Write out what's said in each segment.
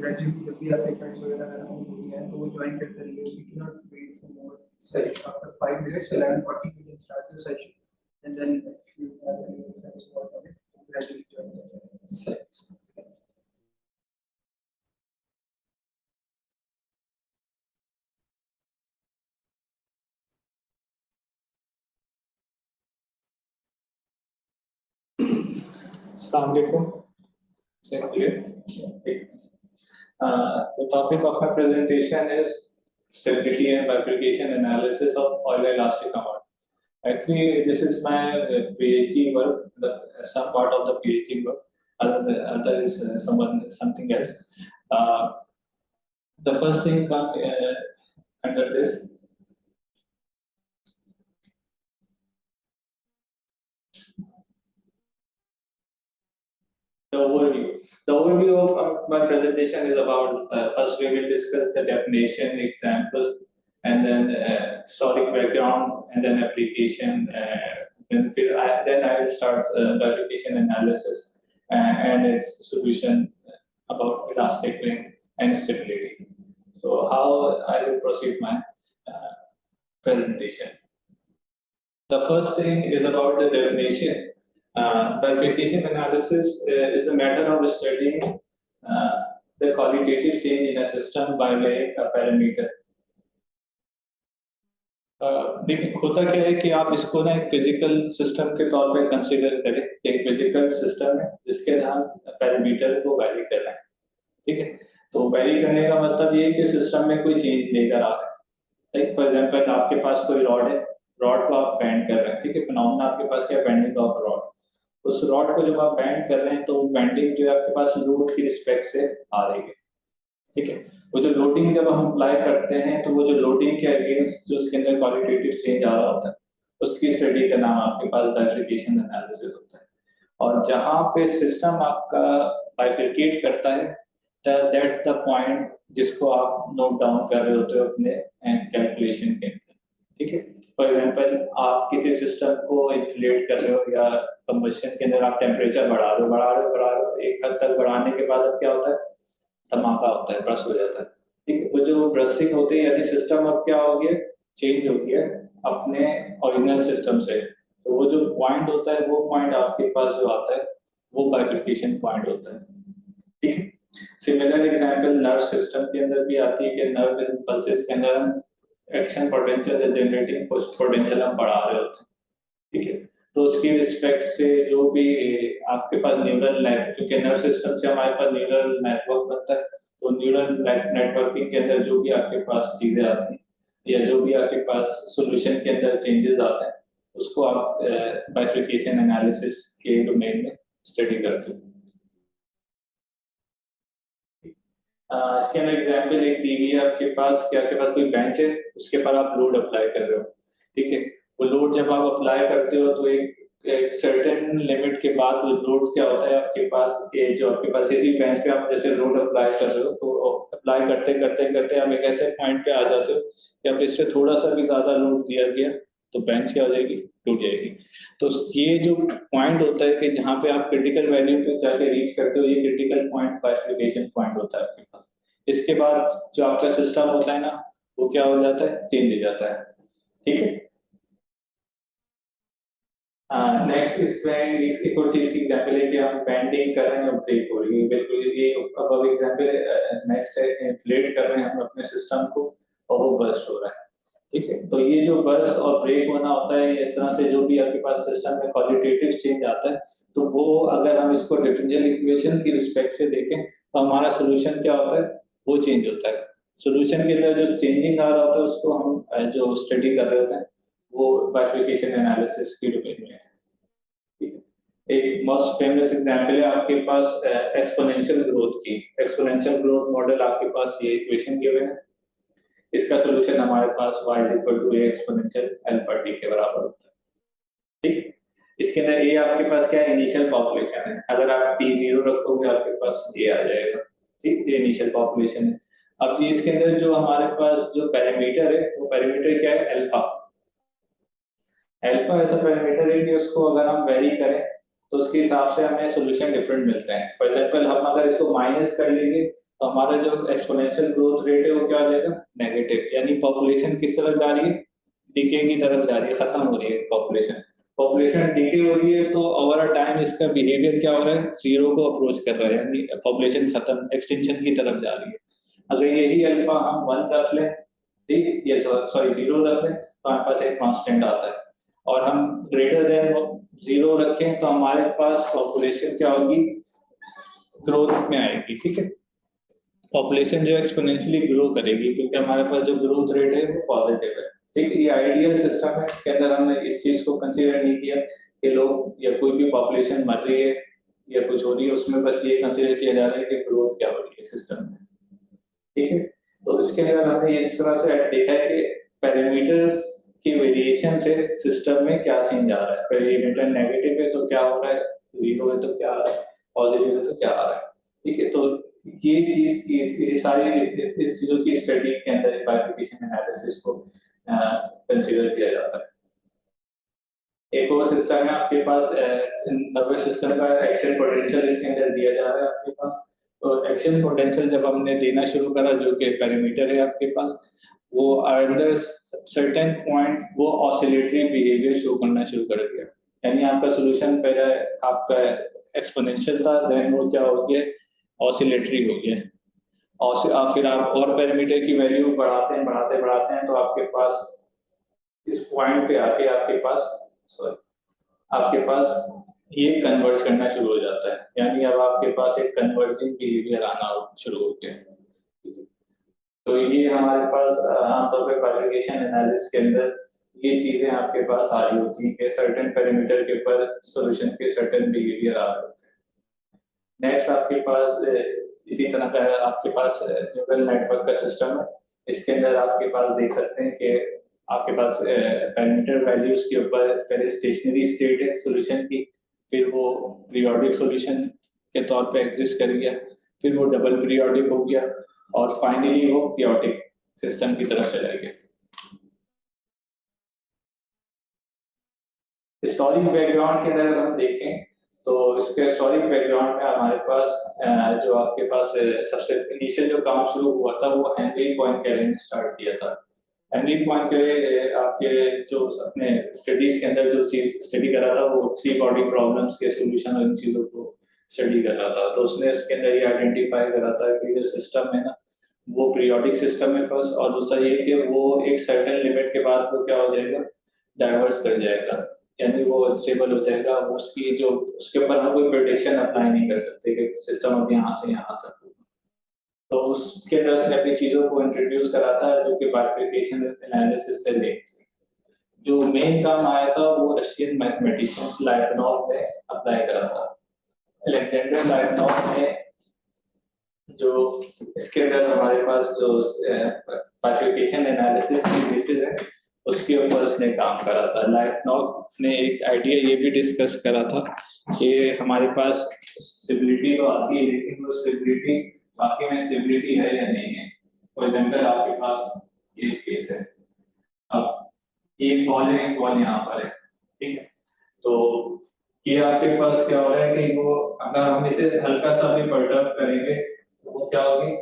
Gradually जब भी आपके फ्रेंड्स वगैरह अगर हम होते हैं तो वो ज्वाइन करते रहेंगे, we can not wait for more session after 5 minutes 11:40 we can start the session and then if you have any friends who are coming gradually join the session. Assalamualaikum. The topic of my presentation is stability and bifurcation analysis of oil-elastic amount. Actually, this is my PhD work, some part of the PhD work. Other is something else. The first thing under this. The overview of my presentation is about first we will discuss the definition, example, and then historic background, and then application. Then I will start bifurcation analysis and its solution about elastic length and stability. So how I will proceed my presentation. The first thing is about the definition. Bifurcation analysis is the matter of studying the qualitative change in a system by varying a parameter. देखिए होता क्या है कि आप इसको ना एक physical system के तौर पे कंसीडर करें, एक फिजिकल सिस्टम है जिसके अंदर हम पैरामीटर को वैरी कर रहे हैं, ठीक है। तो वैरी करने का मतलब ये है कि सिस्टम में कोई चेंज लेकर आ रहा है। लाइक फॉर एग्जांपल आपके पास कोई रॉड है, रॉड को आप बैंड कर रहे हैं, ठीक है। फिनोमेना आपके पास क्या, बेंडिंग ऑफ रॉड। उस रॉड को जब आप बैंड कर रहे हैं तो बेंडिंग जो है आपके पास लोड की रिस्पेक्ट से आ रही है, ठीक है। वो जो लोडिंग जब हम अप्लाई करते हैं तो वो जो लोडिंग के अगेंस्ट जो उसके अंदर क्वालिटेटिव चेंज आ रहा होता है उसकी स्टडी का नाम आपके पास बाइफरकेशन एनालिसिस होता है। और जहाँ पे सिस्टम आपका बाइफरकेट करता है दैट्स द पॉइंट जिसको आप नोट डाउन कर रहे होते हो अपने कैलकुलेशन के अंदर, ठीक है। फॉर एग्जांपल आप किसी सिस्टम को इन्फ्लेट कर रहे हो या कंबशन के अंदर आप टेम्परेचर बढ़ा रहे हो, एक हद तक बढ़ाने के बाद अब क्या होता है, धमाका होता है, ब्रस्ट हो जाता है, ठीक है। वो जो ब्रस्टिंग होती है यानी सिस्टम अब क्या हो गया, चेंज हो गया अपने ओरिजिनल सिस्टम से। तो वो जो पॉइंट होता है वो पॉइंट आपके पास जो आता है वो बाइफरकेशन पॉइंट होता है, ठीक है। सिमिलर एग्जांपल नर्व सिस्टम के अंदर भी आती है कि नर्व इम्पल्सेस के अंदर हम एक्शन पोटेंशियल जनरेटिंग पोटेंशियल हम बढ़ा रहे होते हैं, ठीक है। तो उसकी रिस्पेक्ट से जो भी आपके पास न्यूरल नेटवर्क, क्योंकि नर्व सिस्टम से हमारे पास न्यूरल नेटवर्क बनता है, तो न्यूरल नेटवर्किंग के अंदर जो भी आपके पास चीजें आती हैं या जो भी आपके पास सॉल्यूशन के अंदर चेंजेस आते हैं उसको आप बाइफरकेशन एनालिसिस के डोमेन में स्टडी करते हो। इसके अंदर एग्जांपल एक दी हुई है आपके पास कि आपके पास कोई बेंच है, उसके पर आप लोड अप्लाई कर रहे हो, ठीक है। वो लोड जब आप अप्लाई करते हो तो एक सर्टेन लिमिट के बाद वो लोड क्या होता है आपके पास, जो आपके पास इसी बेंच पे आप जैसे लोड अप्लाई कर रहे हो तो अप्लाई करते करते करते आप एक ऐसे पॉइंट पे आ जाते हो कि अब इससे थोड़ा सा भी ज्यादा लोड दिया गया तो बेंच क्या हो जाएगी, टूट जाएगी। तो ये जो पॉइंट होता है कि जहाँ पे आप क्रिटिकल वैल्यू पे जाके रीच करते हो, ये क्रिटिकल पॉइंट बाइफरकेशन पॉइंट होता है आपके पास। इसके बाद जो आपका सिस्टम होता है ना वो क्या हो जाता है, चेंज हो जाता है, ठीक है। नेक्स्ट इसमें एक और चीज की एग्जांपल है कि हम बेंडिंग कर रहे हैं और ब्रेक हो रही है, बिल्कुल ये अब एग्जांपल नेक्स्ट है, इन्फ्लेट कर रहे हैं हम अपने सिस्टम को और वो बर्स्ट हो रहा है, ठीक है। तो ये जो बर्स्ट और ब्रेक होना होता है इस तरह से जो भी आपके पास सिस्टम में क्वालिटेटिव चेंज आता है तो वो अगर हम इसको डिफरेंशियल इक्वेशन की रिस्पेक्ट से देखें तो हमारा सोल्यूशन क्या होता है, वो चेंज होता है। सोल्यूशन के अंदर जो चेंजिंग आ रहा होता है उसको हम जो स्टडी कर रहे होते हैं वो बाइफरकेशन एनालिसिस की डोमेन में है, ठीक है। एक मोस्ट फेमस एग्जांपल है आपके पास एक्सपोनेंशियल ग्रोथ की। एक्सपोनेंशियल ग्रोथ मॉडल आपके पास ये इक्वेशन गिवन है, इसका सॉल्यूशन हमारे पास y = a exponential alpha t के बराबर होता है, ठीक। इसके अंदर a आपके पास क्या है, इनिशियल पॉपुलेशन है। अगर आप t 0 रखोगे आपके पास a आ जाएगा, ठीक, ये इनिशियल पॉपुलेशन है। अब ये इसके अंदर जो हमारे पास जो पैरामीटर है वो पैरामीटर क्या है, अल्फा। अल्फा ऐसा पैरामीटर है कि उसको अगर हम वेरी करें तो उसके हिसाब से हमें सॉल्यूशन डिफरेंट मिलते हैं। फॉर एग्जांपल हम अगर इसको माइनस कर लेंगे तो हमारा जो एक्सपोनेंशियल ग्रोथ रेट है वो क्या हो जाएगा, नेगेटिव, यानी पॉपुलेशन किस तरफ जा रही है, डिके की तरफ जा रही है, खत्म हो रही है पॉपुलेशन। पॉपुलेशन डिके हो रही है तो ओवर अ टाइम इसका बिहेवियर क्या हो रहा है, जीरो को अप्रोच कर रहा है, यानी पॉपुलेशन खत्म, एक्सटेंशन की तरफ जा रही है। अगर यही अल्फा हम 1 रख लें, ठीक, ये सॉरी 0 रख लें, तो हमारे पास एक कांस्टेंट आता है, और हम ग्रेटर देन 0 रखें तो हमारे पास पॉपुलेशन क्या होगी, ग्रोथ में आएगी, ठीक है। पॉपुलेशन जो एक्सपोनेंशियली ग्रो करेगी, क्योंकि हमारे पास जो ग्रोथ रेट है वो पॉजिटिव है, ठीक। ये आइडियल सिस्टम है, इसके अंदर हमने इस चीज को कंसीडर नहीं किया कि लोग या कोई भी पॉपुलेशन मर रही है या कुछ हो रही है, उसमें बस ये कंसीडर किया जा रहा है कि ग्रोथ क्या हो रही है सिस्टम में, ठीक है। तो इसके अंदर हमने इस तरह से देखा है कि पैरामीटर्स की वेरिएशन से सिस्टम में क्या चेंज आ रहा है, पैरामीटर नेगेटिव है तो क्या हो रहा है, जीरो है तो क्या आ रहा है, पॉजिटिव है तो क्या आ रहा है, ठीक है। तो ये चीज ये सारी इस चीजों की स्टडी के अंदर बाइफिकेशन एनालिसिस को कंसीडर किया जाता है। एक और सिस्टम है आपके पास नर्वस सिस्टम का एक्शन पोटेंशियल, इसके अंदर दिया जा रहा है आपके पास। तो एक्शन पोटेंशियल जब हमने देना शुरू करा, जो कि पैरामीटर है आपके पास, वो अंडर सर्टेन पॉइंट वो ऑसिलेटरी बिहेवियर शो करना शुरू कर दिया, यानी आपका सोल्यूशन पहले आपका एक्सपोनेंशियल था, देन वो क्या हो गया, ऑसिलेटरी हो गया, और फिर आप और पैरामीटर की वैल्यू बढ़ाते हैं तो आपके पास इस पॉइंट पे आके आपके पास सॉरी आपके पास ये कन्वर्ज करना शुरू हो जाता है, यानी अब आपके पास एक कन्वर्जिंग बिहेवियर आना शुरू हो गया। तो ये हमारे पास आमतौर पे क्वालिफिकेशन एनालिसिस के अंदर ये चीजें आपके पास आ रही होती हैं कि सर्टेन पैरामीटर के ऊपर सॉल्यूशन के सर्टेन बिहेवियर आ रहे होते हैं। नेक्स्ट आपके पास इसी तरह का आपके पास न्यूरल नेटवर्क का सिस्टम है, इसके अंदर आपके पास देख सकते हैं कि आपके पास पैरामीटर वैल्यूज के ऊपर पहले स्टेशनरी स्टेट है सॉल्यूशन की, फिर वो पीरियोडिक सॉल्यूशन के तौर पे एग्जिस्ट कर गया, फिर वो डबल पीरियोडिक हो गया, और फाइनली वो पीरियोडिक सिस्टम की तरफ चला गया। हिस्टोरिक बैकग्राउंड के अंदर हम देखें तो इसके हिस्टोरिक बैकग्राउंड में हमारे पास जो आपके पास सबसे इनिशियल जो काम शुरू हुआ था वो हेनरी पॉइंकैरे ने स्टार्ट किया था। हेनरी पॉइंकैरे आपके जो अपने स्टडीज के अंदर जो चीज स्टडी कर रहा था वो 3 बॉडी प्रॉब्लम्स के सॉल्यूशन और इन चीजों को स्टडी कर रहा था। तो उसने इसके अंदर ये आइडेंटिफाई करा था कि जो सिस्टम है ना वो पीरियोडिक सिस्टम है फर्स्ट, और दूसरा ये कि वो एक सर्टेन लिमिट के बाद वो क्या हो जाएगा, डाइवर्स कर जाएगा, यानी वो स्टेबल हो जाएगा। वो उसकी जो उसके ऊपर हम कोई प्रेडिक्शन अप्लाई नहीं कर सकते कि सिस्टम अब यहाँ से यहाँ तक होगा। तो उसके अंदर उसने अपनी चीजों को इंट्रोड्यूस करा था जो कि बाइफिकेशन एनालिसिस से लिंक थी। जो मेन काम आया था वो रशियन मैथमेटिशियन लाइबनॉव ने अप्लाई करा था। अलेक्जेंडर लाइबनॉव ने जो इसके अंदर हमारे पास जो बाइफिकेशन एनालिसिस की बेसिस है उसके ऊपर उसने काम करा था। लाइबनॉव ने एक आइडिया ये भी डिस्कस करा था कि हमारे पास स्टेबिलिटी तो आती है लेकिन वो स्टेबिलिटी वाकई में स्टेबिलिटी है या नहीं है। फॉर एग्जांपल आपके पास ये केस है, अब एक बॉल है, एक बॉल यहाँ पर है, ठीक है। तो ये आपके पास क्या हो रहा है कि वो अगर हम इसे हल्का सा भी परटर्ब करेंगे तो वो क्या होगी,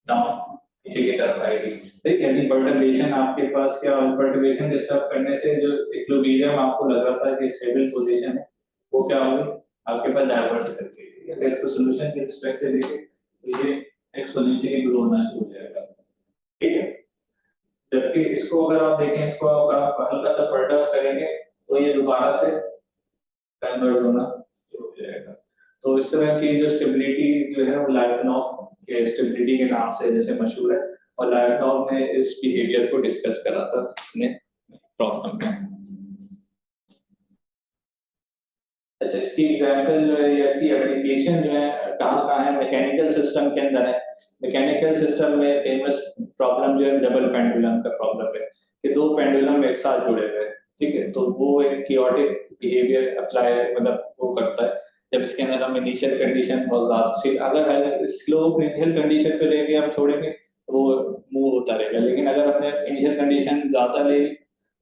डाउन नीचे की तरफ आएगी, ठीक। यानी परटर्बेशन आपके पास क्या, परटर्बेशन डिस्टर्ब करने से जो इक्विलिब्रियम आपको लग रहा था कि स्टेबल पोजीशन है वो क्या होगी, आपके पास डाइवर्स कर गई। अगर इसको सॉल्यूशन के रिस्पेक्ट से देखें तो ये एक्सपोनेंशियली ग्रो होना शुरू हो जाएगा, ठीक है। जबकि इसको अगर आप देखें, इसको आप हल्का सा परटर्ब करेंगे तो ये दोबारा से कन्वर्ट होना शुरू हो जाएगा। तो इस तरह की जो स्टेबिलिटी जो है वो लाइबनॉव के स्टेबिलिटी के नाम से जैसे मशहूर है, और लाइबनॉव ने इस बिहेवियर को डिस्कस करा था अपने प्रॉब्लम में। अच्छा, इसकी एग्जांपल जो है या इसकी एप्लीकेशन जो है कहाँ है, मैकेनिकल सिस्टम के अंदर है। मैकेनिकल सिस्टम में फेमस प्रॉब्लम जो है डबल पेंडुलम का प्रॉब्लम है कि 2 पेंडुलम एक साथ जुड़े हुए हैं, ठीक है। तो वो एक कियोटिक बिहेवियर अप्लाई मतलब वो करता है जब इसके अंदर हम इनिशियल कंडीशन बहुत ज्यादा, अगर स्लो इनिशियल कंडीशन पे लेके हम छोड़ेंगे वो मूव होता रहेगा, लेकिन अगर हमने इनिशियल कंडीशन ज्यादा ले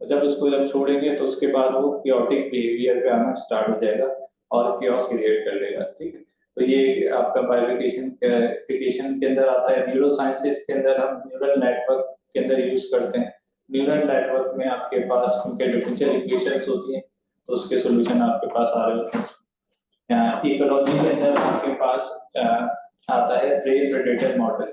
जब उसको जब छोड़ेंगे तो उसके बाद वो क्योटिक बिहेवियर पे आना स्टार्ट हो जाएगा और क्योस क्रिएट कर लेगा, ठीक। तो ये आपका बायोफिकेशन के अंदर आता है। न्यूरो साइंसेस के अंदर हम न्यूरल नेटवर्क के अंदर यूज करते हैं। न्यूरल नेटवर्क में आपके पास उनके डिफरेंशियल इक्वेशंस होती हैं, तो उसके सॉल्यूशन आपके पास आ रहे होते हैं। इकोलॉजी के अंदर आपके पास आता है प्रे प्रेडेटर मॉडल।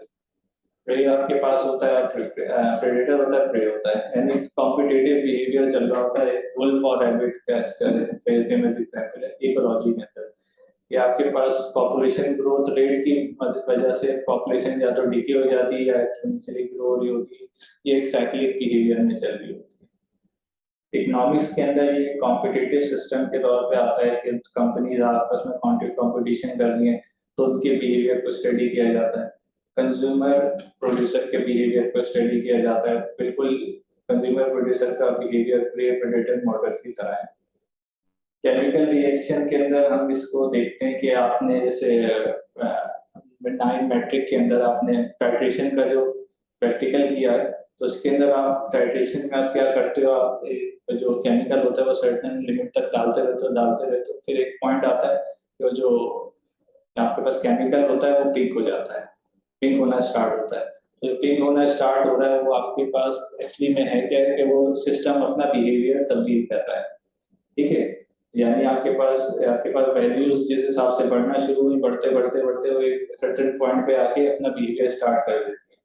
प्रे आपके पास होता है, प्रेडेटर होता है, प्रे होता है, यानी कॉम्पिटिटिव बिहेवियर चल रहा होता है। वुल्फ और रैबिट का फेमस एग्जांपल है इकोलॉजी के अंदर। कि आपके पास पॉपुलेशन ग्रोथ रेट की वजह से पॉपुलेशन या तो डिके हो जाती है या एक्सपोनेंशियली ग्रो हो रही होती है। ये एक साइक्लिक बिहेवियर में चल रही होती है। इकोनॉमिक्स के अंदर ये कॉम्पिटिटिव सिस्टम के तौर पे आता है कि कंपनीज आपस में कंपटीशन कर रही है, तो उनके बिहेवियर को स्टडी किया जाता है। कंज्यूमर प्रोड्यूसर के बिहेवियर को स्टडी किया जाता है। बिल्कुल कंज्यूमर प्रोड्यूसर का बिहेवियर प्रे प्रेडेटर मॉडल की तरह है। केमिकल रिएक्शन के अंदर हम इसको देखते हैं कि आपने जैसे 9 मैट्रिक के अंदर आपने टाइट्रेशन का जो प्रैक्टिकल किया है, तो उसके अंदर आप टाइट्रेशन में आप क्या करते हो, आप जो केमिकल होता है वो सर्टेन लिमिट तक डालते रहते हो, फिर एक पॉइंट आता है कि जो आपके पास केमिकल होता है वो पीक हो जाता है, पिंक होना स्टार्ट होता है। तो पिंक होना स्टार्ट हो रहा है वो आपके पास एक्चुअली में है क्या है कि वो सिस्टम अपना बिहेवियर तब्दील कर रहा है। ठीक है, यानी आपके पास वैल्यूज जिस हिसाब से बढ़ना शुरू हुई, बढ़ते वो एक सर्टेन पॉइंट पे आके अपना बिहेवियर स्टार्ट कर देती है।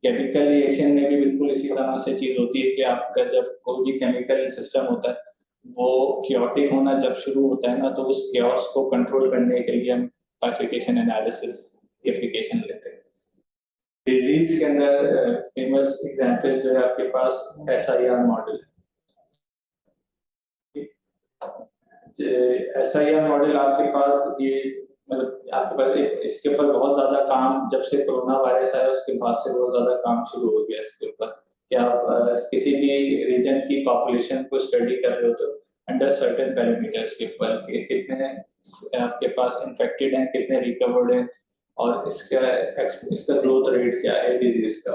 केमिकल रिएक्शन में भी बिल्कुल इसी तरह से चीज होती है कि आपका जब कोई भी केमिकल सिस्टम होता है वो क्योटिक होना जब शुरू होता है ना, तो उस क्योस को कंट्रोल करने के लिए हम क्लासिफिकेशन एनालिसिस की एप्लीकेशन लेते हैं। डिजीज के अंदर फेमस एग्जांपल जो है आपके पास SIR मॉडल है। SIR मॉडल आपके पास ये मतलब आपके पास इसके ऊपर बहुत ज्यादा काम जब से कोरोना वायरस आया उसके बाद से बहुत ज्यादा काम शुरू हो गया इसके ऊपर कि आप किसी भी रीजन की पॉपुलेशन को स्टडी कर रहे हो तो अंडर सर्टेन पैरामीटर्स के ऊपर कितने आपके पास इन्फेक्टेड हैं, कितने रिकवर्ड हैं, और इसका ग्रोथ रेट क्या है डिजीज का।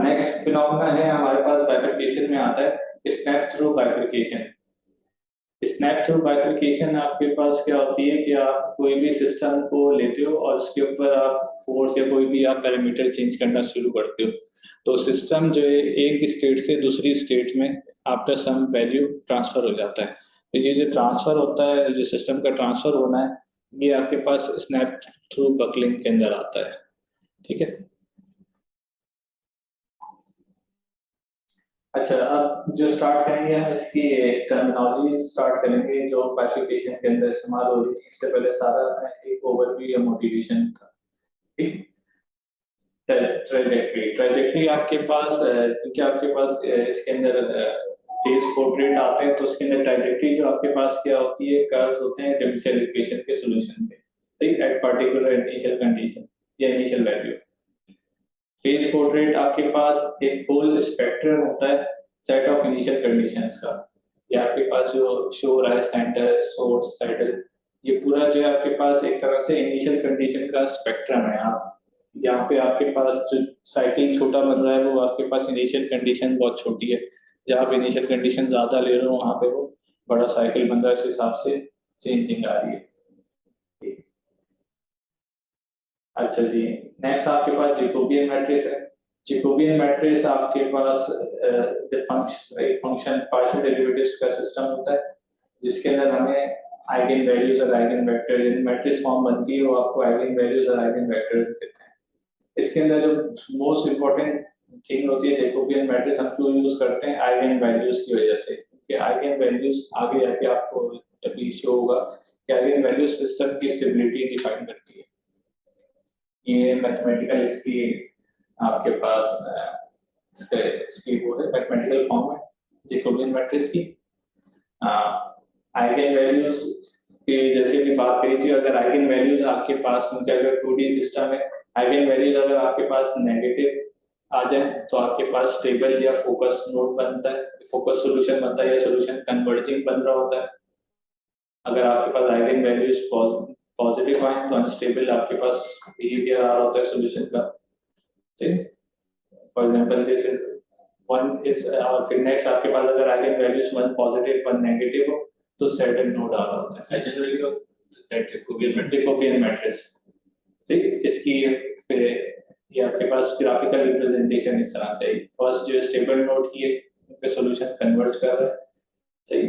नेक्स्ट फिनोमेना है हमारे पास बाइफरकेशन में आता है snap through bifurcation. Snap through bifurcation आपके पास क्या होती है कि आप कोई भी सिस्टम को लेते हो और उसके ऊपर आप फोर्स या कोई भी आप पैरामीटर चेंज करना शुरू करते हो, तो सिस्टम जो है एक स्टेट से दूसरी स्टेट में आफ्टर सम वैल्यू ट्रांसफर हो जाता है। तो ये जो ट्रांसफर होता है, जो सिस्टम का ट्रांसफर होना है, ये आपके पास स्नैप थ्रू बकलिंग के अंदर आता है। ठीक है, अच्छा अब जो स्टार्ट करेंगे हम इसकी टर्मिनोलॉजी स्टार्ट करेंगे जो क्लासिफिकेशन के अंदर इस्तेमाल हो रही थी। इससे पहले सारा एक ओवरव्यू या मोटिवेशन था। ठीक, ट्रेजेक्ट्री आपके पास क्योंकि आपके पास इसके अंदर फेस पोर्ट्रेट आते हैं, तो उसके अंदर ट्रेजेक्ट्री जो आपके पास क्या होती है, कर्व्स होते हैं डिफरेंशियल इक्वेशन के सॉल्यूशन पे, ठीक, एट पर्टिकुलर इनिशियल कंडीशन या इनिशियल वैल्यू। फेस पोर्ट्रेट आपके पास एक होल स्पेक्ट्रम होता है सेट ऑफ इनिशियल कंडीशंस का। ये आपके पास जो शो हो रहा है सेंटर सोर्स सैडल, ये पूरा जो है आपके पास एक तरह से इनिशियल कंडीशन का स्पेक्ट्रम है। आप यहाँ पे आपके पास जो साइकिल छोटा बन रहा है वो आपके पास इनिशियल कंडीशन बहुत छोटी है। जहाँ पे इनिशियल कंडीशन ज्यादा ले रहे हो वहां पे वो बड़ा साइकिल बन रहा है, इस हिसाब से चेंजिंग आ रही है। अच्छा जी, नेक्स्ट आपके पास जैकोबियन मैट्रिक्स है। जैकोबियन मैट्रिक्स आपके पास एक फंक्शन पार्शियल डेरिवेटिव्स का सिस्टम होता है जिसके अंदर हमें आइगन वैल्यूज और आइगन वेक्टर मैट्रिक्स फॉर्म बनती है, वो आपको आइगन वैल्यूज और आइगन वेक्टर्स देते हैं। इसके अंदर जो मोस्ट इंपॉर्टेंट थिंग होती है जैकोबियन मैट्रिक्स हम क्यों यूज करते हैं, आइगन वैल्यूज की वजह से, क्योंकि आइगन वैल्यूज आगे जाके आपको अभी शो होगा कि आइगन वैल्यूज सिस्टम की स्टेबिलिटी डिफाइन करती है। ये मैथमेटिकल इसकी आपके पास इसकी वो है मैथमेटिकल फॉर्म है जैकोबियन मैट्रिक्स की। आइगन वैल्यूज की जैसे कि बात करी थी, अगर आइगन वैल्यूज आपके पास क्योंकि अगर 2D सिस्टम है, आइगन वैल्यूज अगर आपके पास नेगेटिव आ जाए तो आपके पास स्टेबल या फोकस नोड बनता है, फोकस सॉल्यूशन बनता है या सॉल्यूशन कन्वर्जिंग बन रहा होता है। अगर आपके पास आइगन वैल्यूज पॉजिटिव आए तो अनस्टेबल आपके पास बिहेवियर आ रहा होता है सॉल्यूशन का। ठीक, for example this is 1 is और फिर नेक्स्ट आपके पास अगर आइगन वैल्यूज 1 पॉजिटिव 1 नेगेटिव हो तो सैडल नोड आ रहा होता है generally of that Jacobian matrix. ठीक, इसकी फिर ये आपके पास ग्राफिकल रिप्रेजेंटेशन इस तरह से, फर्स्ट जो स्टेबल नोड की है उनके सॉल्यूशन कन्वर्ज कर रहा है, सही,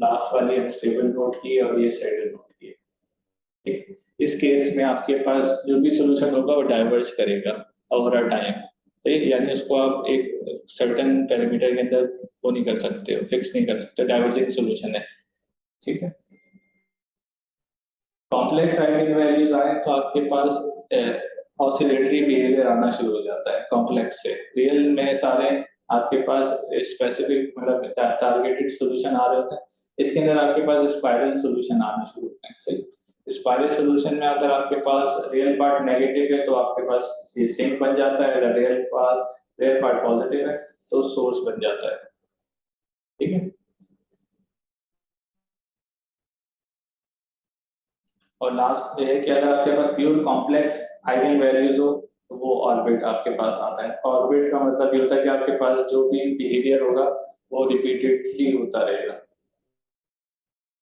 लास्ट वाली अनस्टेबल नोड की है और ये सैडल नोड की है। ठीक, इस केस में आपके पास जो भी सॉल्यूशन होगा वो डाइवर्ज करेगा ओवर अ टाइम। ठीक, यानी उसको आप एक सर्टेन पैरामीटर के अंदर वो नहीं कर सकते हो, फिक्स नहीं कर सकते, डाइवर्जिंग सॉल्यूशन है। ठीक है, कॉम्प्लेक्स आइगन वैल्यूज आए तो आपके पास ऑसिलेटरी बिहेवियर आना शुरू हो जाता है कॉम्प्लेक्स से। रियल में सारे आपके पास स्पेसिफिक मतलब टारगेटेड सॉल्यूशन आ रहे होते हैं, इसके अंदर आपके पास स्पाइरल सॉल्यूशन आना शुरू होते हैं। सही, स्पाइरल सॉल्यूशन में अगर आपके पास रियल पार्ट नेगेटिव है तो आपके पास सिंक बन जाता है, अगर रियल पार्ट पॉजिटिव है तो सोर्स बन जाता है। ठीक है, और लास्ट है कि अगर आपके पास प्योर कॉम्प्लेक्स आइगन वैल्यूज हो तो वो ऑर्बिट आपके पास आता है। ऑर्बिट का मतलब ये होता है कि आपके पास जो भी बिहेवियर होगा वो रिपीटेडली होता रहेगा।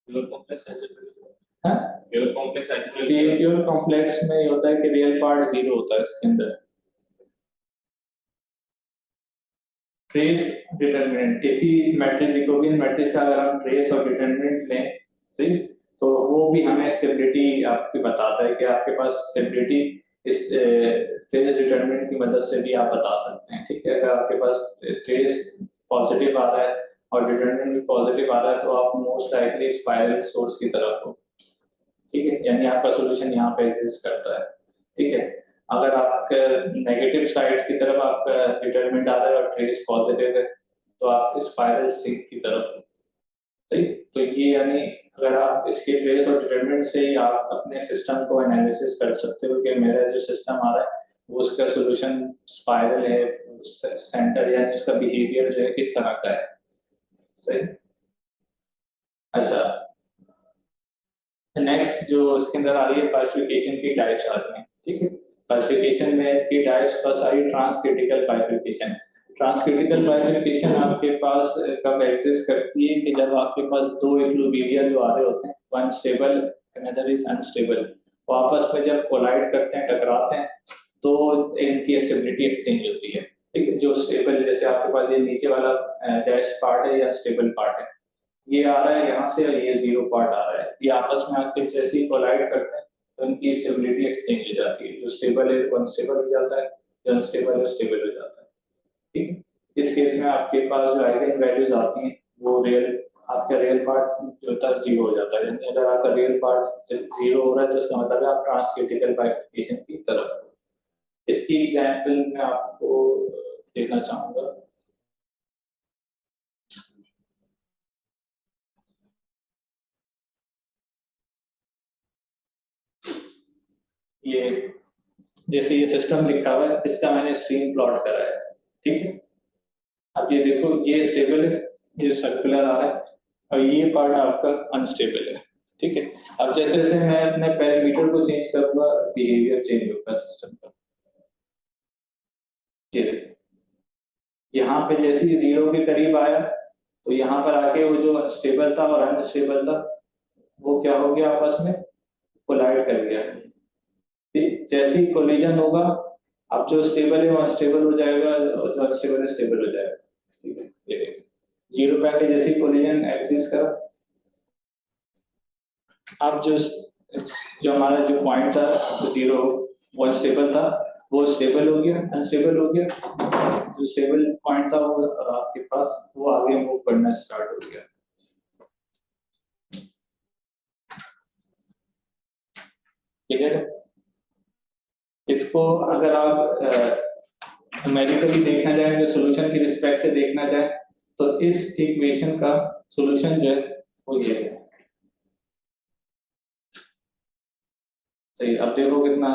प्योर कॉम्प्लेक्स है हाँ, प्योर कॉम्प्लेक्स है प्योर कॉम्प्लेक्स में ये होता है कि रियल पार्ट जीरो होता है इसके अंदर। ट्रेस डिटरमिनेंट, इसी मैट्रिक्स जैकोबियन मैट्रिक्स का अगर हम ट्रेस और डिटरमिनेंट लें, सही, तो वो भी हमें स्टेबिलिटी आपकी बताता है कि आपके पास स्टेबिलिटी इस ट्रेस डिटरमिनेंट की मदद से भी आप बता सकते हैं। ठीक है, अगर आपके पास ट्रेस पॉजिटिव आ रहा है और डिटरमिनेंट भी पॉजिटिव आ रहा है तो आप मोस्ट लाइकली स्पाइरल सोर्स की तरफ हो। ठीक है, यानी आपका सॉल्यूशन यहाँ पे एग्जिस्ट करता है। ठीक है, अगर आपका नेगेटिव साइड की तरफ आपका डिटरमिनेंट आ रहा है और ट्रेस पॉजिटिव है तो आप स्पाइरल सिंक की तरफ हो। सही, तो ये यानी अगर आप इसके ट्रेस और डिटरमिनेंट से ही आप अपने सिस्टम को एनालिसिस कर सकते हो कि मेरा जो सिस्टम आ रहा है वो उसका सॉल्यूशन स्पाइरल है, सेंटर यानी उसका बिहेवियर जो है किस तरह का है। सही, अच्छा, नेक्स्ट जो इसके अंदर आ रही है क्लासिफिकेशन की टाइप्स आ रही हैं। ठीक है, क्लासिफिकेशन में की टाइप्स फर्स्ट आ रही है ट्रांसक्रिटिकल बाइफरकेशन। ट्रांसक्रिटिकल बाइफरकेशन आपके पास कब एग्जिस्ट करती है कि जब आपके पास दो इक्विलिब्रिया जो आ रहे होते हैं, one stable another is unstable, वो आपस में जब कोलाइड करते हैं, टकराते हैं, तो इनकी स्टेबिलिटी एक्सचेंज होती है। ठीक है, जो स्टेबल, जैसे आपके पास ये नीचे वाला डैश पार्ट है या स्टेबल पार्ट है, ये आ रहा है यहाँ से और ये जीरो पार्ट आ रहा है, ये आपस में आके जैसे ही कोलाइड करते हैं तो इनकी स्टेबिलिटी एक्सचेंज हो जाती है। जो स्टेबल है वो अनस्टेबल हो जाता है, जो अनस्टेबल है वो स्टेबल हो जाता है। ठीक है, इस केस में आपके पास जो आइगन वैल्यूज आती हैं वो रियल, आपका रियल पार्ट जो होता है जीरो हो जाता है। यानी अगर आपका रियल पार्ट जीरो हो रहा है तो इसका मतलब है आप ट्रांसक्रिटिकल बाइफरकेशन की तरफ हो। इसकी एग्जाम्पल मैं आपको देना चाहूंगा। ये जैसे ये सिस्टम लिखा हुआ है, इसका मैंने स्क्रीन प्लॉट करा है। ठीक है, अब ये देखो, ये स्टेबल है, ये सर्कुलर आ रहा है और ये पार्ट आपका अनस्टेबल है। ठीक है, अब जैसे जैसे मैं अपने पैरामीटर को चेंज करूंगा बिहेवियर चेंज होगा सिस्टम का। ये देखो, यहाँ पे जैसे ही जीरो के करीब आया तो यहाँ पर आके वो जो स्टेबल था और अनस्टेबल था वो क्या हो गया, आपस में कोलाइड कर गया। जैसे ही कोलिजन होगा, अब जो स्टेबल है वो अनस्टेबल हो जाएगा और जो अनस्टेबल है स्टेबल हो जाएगा। ठीक है, ये देखिए जीरो पे आके जैसे ही कोलिजन एग्जिस्ट करा, अब जो हमारा जो पॉइंट था जीरो, वो अनस्टेबल था, वो स्टेबल हो गया, अनस्टेबल हो गया, जो स्टेबल पॉइंट था वो आपके पास वो आगे मूव करना स्टार्ट हो गया। ठीक है, इसको अगर आप मैजिकली देखना चाहें, जो सोल्यूशन की रिस्पेक्ट से देखना चाहें, तो इस इक्वेशन का सोल्यूशन जो है वो ये है। सही, अब देखो कितना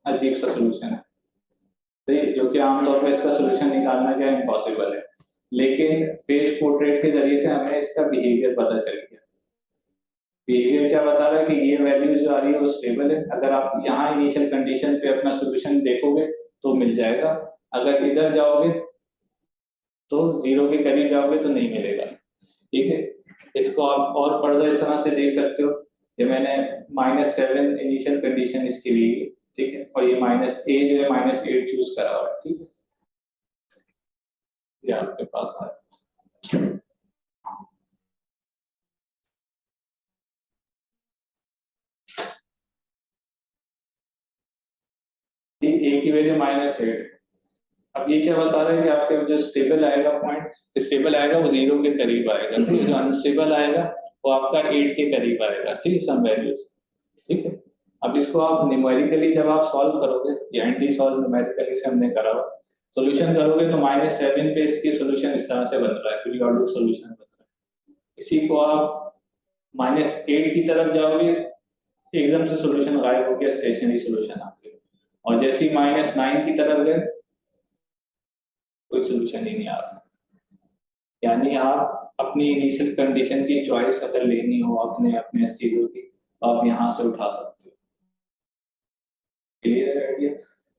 अजीब सा सोल्यूशन है, सही, जो कि आमतौर पर इसका सोल्यूशन निकालना क्या इम्पॉसिबल है, लेकिन फेस पोर्ट्रेट के जरिए से हमें इसका बिहेवियर पता चल गया। बिहेवियर क्या बता रहा है कि ये वैल्यू जो आ रही है वो स्टेबल है। अगर आप यहाँ इनिशियल कंडीशन पे अपना सॉल्यूशन देखोगे तो मिल जाएगा, अगर इधर जाओगे तो जीरो के करीब जाओगे तो नहीं मिलेगा। ठीक है, इसको आप और फर्दर इस तरह से देख सकते हो, ये मैंने -7 इनिशियल कंडीशन इसके लिए, ठीक है, और ये -a जो है -8 चूज करा हुआ है, ठीक है, ये आपके पास है। a की वैल्यू -8, अब ये क्या बता रहा है कि आपके जो स्टेबल आएगा पॉइंट, स्टेबल आएगा वो 0 के करीब आएगा, ठीक है, जो अनस्टेबल आएगा वो आपका 8 के करीब आएगा, ठीक है, सम वैल्यूज, ठीक है। अब इसको आप न्यूमेरिकली जब आप सॉल्व करोगे, ये एंटी सॉल्व न्यूमेरिकली से हमने करा हुआ, सॉल्यूशन करोगे तो -7 पे इसकी सॉल्यूशन इस तरह से बन रहा है, पीरियोडिक सॉल्यूशन बन रहा है। इसी को आप -8 की तरफ जाओगे, एकदम से सॉल्यूशन गायब हो गया, स्टेशनरी सॉल्यूशन आ गया, और जैसे ही -9 की तरफ गए कोई सॉल्यूशन ही नहीं आ रहा। यानी आप अपनी इनिशियल कंडीशन की चॉइस अगर लेनी हो अपने अपने चीजों की, आप यहाँ से उठा सकते हो। क्लियर है आइडिया?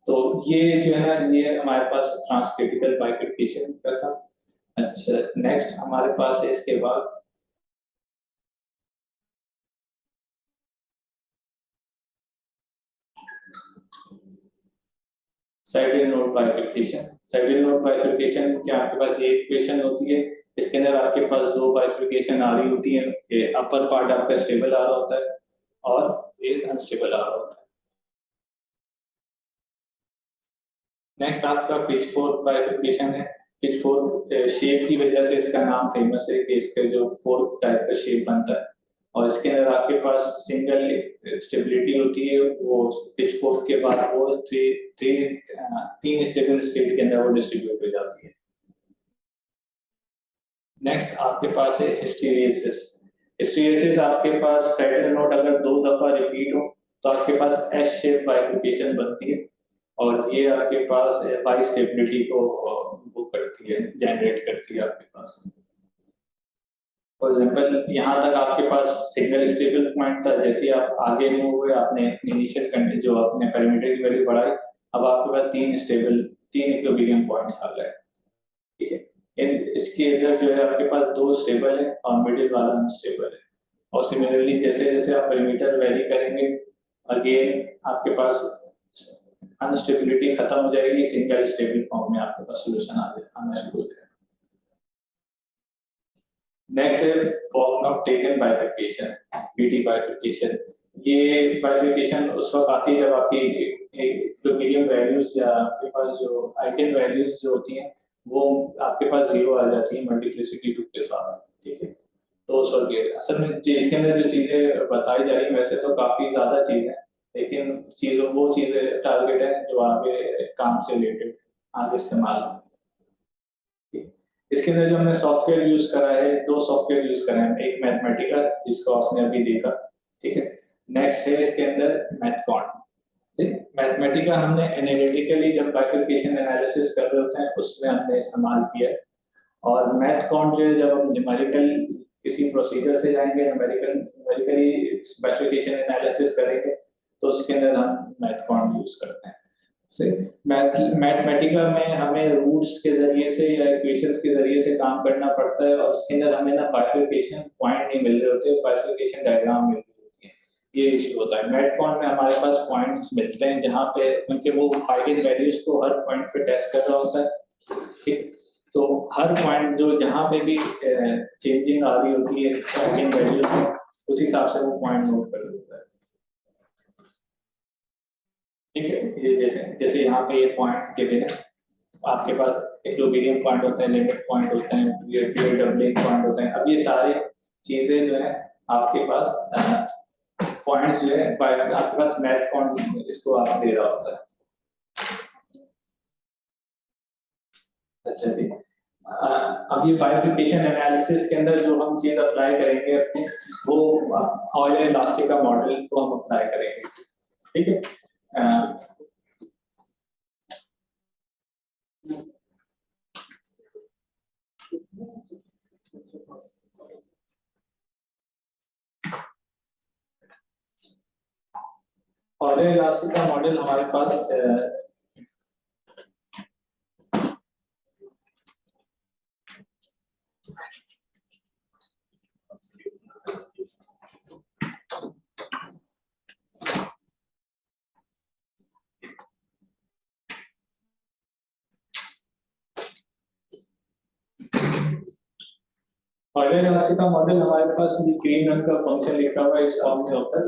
तो ये जो है ना, ये हमारे पास ट्रांसक्रिटिकल बाइफरकेशन का था। अच्छा, नेक्स्ट हमारे पास है इसके बाद साइडल नोड बाइफरकेशन। साइडल नोड बाइफरकेशन क्या, आपके पास ये इक्वेशन होती है, इसके अंदर आपके पास दो बाइफरकेशन आ रही होती है, ये अपर पार्ट आपका स्टेबल आ रहा होता है और ये अनस्टेबल आ रहा होता है। नेक्स्ट आपका पिच फोर्क बाइफरकेशन है। पिच फोर्क शेप की वजह से इसका नाम फेमस है कि इसका जो फोर्क टाइप का शेप बनता है, और इसके अंदर आपके पास सिंगल स्टेबिलिटी होती है, वो पिच फोर्क के बाद वो तीन स्टेबल स्टेट के अंदर वो डिस्ट्रीब्यूट हो जाती है। नेक्स्ट आपके पास है हिस्टेरिसिस। हिस्टेरिसिस आपके पास साइडल नोड अगर 2 दफा रिपीट हो तो आपके पास एस शेप बाइफरकेशन बनती है, और ये आपके पास बाई स्टेबिलिटी को वो करती है, जनरेट करती है आपके पास। फॉर एग्जांपल यहाँ तक आपके पास सिंगल स्टेबल पॉइंट था, जैसे आप आगे मूव हुए, आपने इनिशियल कंडीशन जो आपने पैरामीटर की वैल्यू बढ़ाई, अब आपके पास तीन इक्विलिब्रियम पॉइंट्स आ गए, ठीक है। इसके अंदर जो है आपके पास 2 स्टेबल है और मिडिल वाला अनस्टेबल है, और सिमिलरली जैसे जैसे आप पैरामीटर वैरी करेंगे, अगेन आपके पास अनस्टेबिलिटी खत्म हो जाएगी, सिंगल स्टेबल फॉर्म में आपके पास सॉल्यूशन आना शुरू हो जाएगा। नेक्स्ट है बॉक्नॉट टेकन बाइफरकेशन, बीटी बाइफरकेशन। ये बाइफरकेशन उस वक्त आती है जब आपकी इक्विलिब्रियम वैल्यूज या आपके पास जो आइगन वैल्यूज जो होती हैं वो आपके पास 0 आ जाती है मल्टीप्लिसिटी 2 के साथ, ठीक है। तो सॉरी, असल में इसके अंदर जो चीजें बताई जा रही है वैसे तो काफी ज्यादा चीजें, लेकिन वो चीजें टारगेट है जो आगे काम से रिलेटेड आगे इस्तेमाल हो। इसके अंदर जो हमने सॉफ्टवेयर यूज करा है, 2 सॉफ्टवेयर यूज करा है, एक मैथमेटिका जिसको आपने अभी देखा, ठीक है, नेक्स्ट है इसके अंदर मैथकॉन। मैथमेटिका हमने एनालिटिकली जब बाइफरकेशन एनालिसिस कर रहे होते हैं उसमें हमने इस्तेमाल किया है, और मैथकॉन जो है जब हम न्यूमेरिकल किसी प्रोसीजर से जाएंगे, न्यूमेरिकली बाइफरकेशन एनालिसिस करेंगे, तो उसके अंदर हम मैथकॉन यूज करते हैं। से मैथमेटिका में हमें रूट्स के जरिए से या इक्वेशंस के जरिए से काम करना पड़ता है, और उसके अंदर हमें ना बाइफरकेशन पॉइंट नहीं मिल रहे होते, बाइफरकेशन डायग्राम मिल रही होती है, ये इशू होता है। मैथकॉन में हमारे पास पॉइंट्स मिलते हैं जहाँ पे उनके वो आइगन वैल्यूज को हर पॉइंट पे टेस्ट कर रहा होता है, ठीक। तो हर पॉइंट जो जहाँ पे भी चेंजिंग आ रही होती है आइगन वैल्यूज में, उस हिसाब से वो पॉइंट नोट कर लेता है, ठीक है। ये जैसे जैसे यहाँ पे ये पॉइंट्स के हैं, आपके पास इक्विलिब्रियम पॉइंट होता है, लिमिट पॉइंट होता है, पीरियड डबलिंग पॉइंट होता है। अब ये सारे चीजें जो है आपके पास पॉइंट्स जो है आपके पास मैथकॉन इसको आप दे रहा होता है। अच्छा जी, अब ये बाइफरकेशन एनालिसिस के अंदर जो हम चीज अप्लाई करेंगे अपने, वो ऑयल इलास्टिक का मॉडल को हम अप्लाई करेंगे, ठीक है। ऑयल इलास्टिक का मॉडल हमारे पास पहले इलास्टिक का मॉडल हमारे पास ये ग्रीन रंग का फंक्शन लिखा हुआ है, इस फॉर्म में होता है।